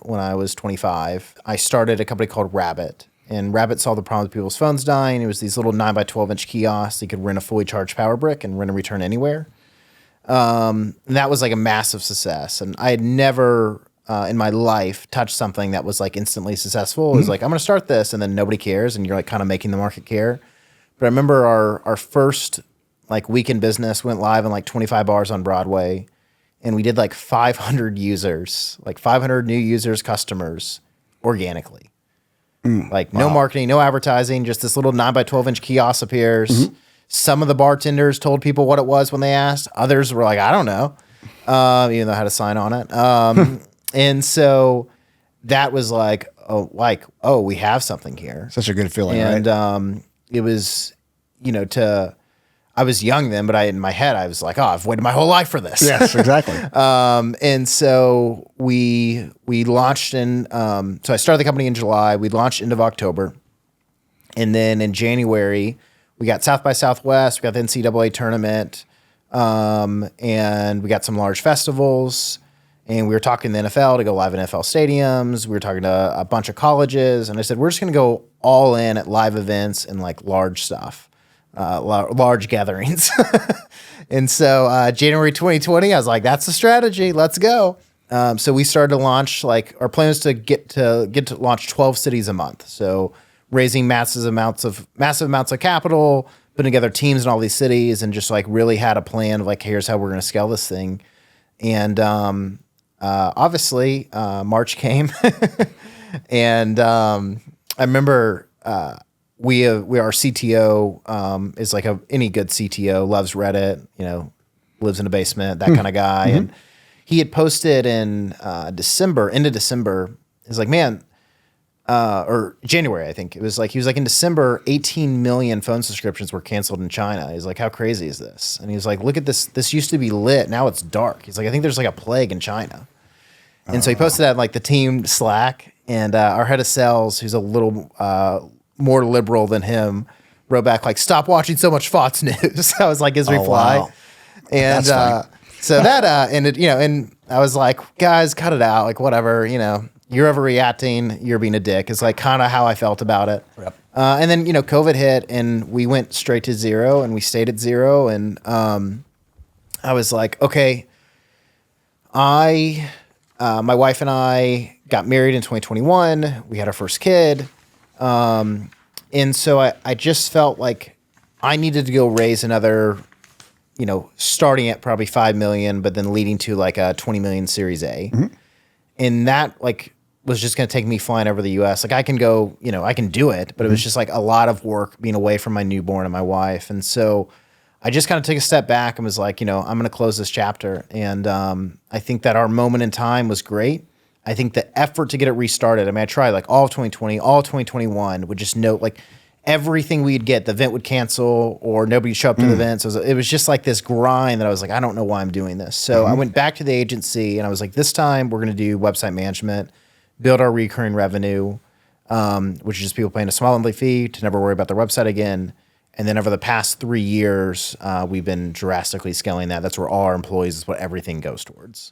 when I was 25, I started a company called Rabbit. And Rabbit solved the problem with people's phones dying. It was these little 9 by 12 inch kiosks. You could rent a fully charged power brick and rent and return anywhere. And that was like a massive success. And I had never in my life touched something that was like instantly successful. It was like, I'm going to start this, and then nobody cares, and you're like kind of making the market care. But I remember our first like week in business went live in like 25 bars on Broadway. And we did like 500 users, like 500 new users, customers, organically. Like no marketing, no advertising, just this little 9 by 12 inch kiosk appears. Some of the bartenders told people what it was when they asked. Others were like, I don't know, even though I had a sign on it. And so that was like, oh, we have something here. Such a good feeling, and, right? It was, I was young then, but in my head, I was like, oh, I've waited my whole life for this. Yes, exactly. And so we launched so I started the company in July. We launched end of October. And then in January, we got South by Southwest. We got the NCAA tournament. And we got some large festivals. And we were talking to the NFL to go live in NFL stadiums. We were talking to a bunch of colleges. And I said, we're just going to go all in at live events and like large stuff. Large gatherings. And so January 2020, I was like, that's the strategy. Let's go. So we started to launch, like our plan was to get to launch 12 cities a month. So raising massive amounts of capital, putting together teams in all these cities, and just like really had a plan of like, here's how we're going to scale this thing. And obviously March came and I remember our CTO is like any good CTO, loves Reddit, lives in a basement, that kind of guy. And he had posted in December, end of December. He's like, man, or January, I think. It was like, he was like, in December, 18 million phone subscriptions were canceled in China. He's like, how crazy is this? And he was like, look at this. This used to be lit. Now it's dark. He's like, I think there's like a plague in China. And so he posted that in like the team Slack, and our head of sales, who's a little more liberal than him, wrote back like, stop watching so much Fox News. That was like his reply. Wow. And so that ended, and I was like, guys, cut it out. Like, whatever, you're overreacting. You're being a dick. It's like kind of how I felt about it. Yep. And then, COVID hit, and we went straight to zero, and we stayed at zero. And I was like, okay, my wife and I got married in 2021. We had our first kid. And so I just felt like I needed to go raise another, starting at probably 5 million, but then leading to like a 20 million Series A. And that like was just going to take me flying over the US. Like I can go, I can do it, but it was just like a lot of work being away from my newborn and my wife. And so I just kind of took a step back and was like, I'm going to close this chapter. And I think that our moment in time was great. I think the effort to get it restarted, I tried like all of 2020, all of 2021, would just note like everything we'd get, the event would cancel or nobody would show up to the event. So it was just like this grind that I was like, I don't know why I'm doing this. So I went back to the agency and I was like, this time we're going to do website management, build our recurring revenue, which is just people paying a small monthly fee to never worry about their website again. And then over the past 3 years, we've been drastically scaling that. That's where all our employees is what everything goes towards.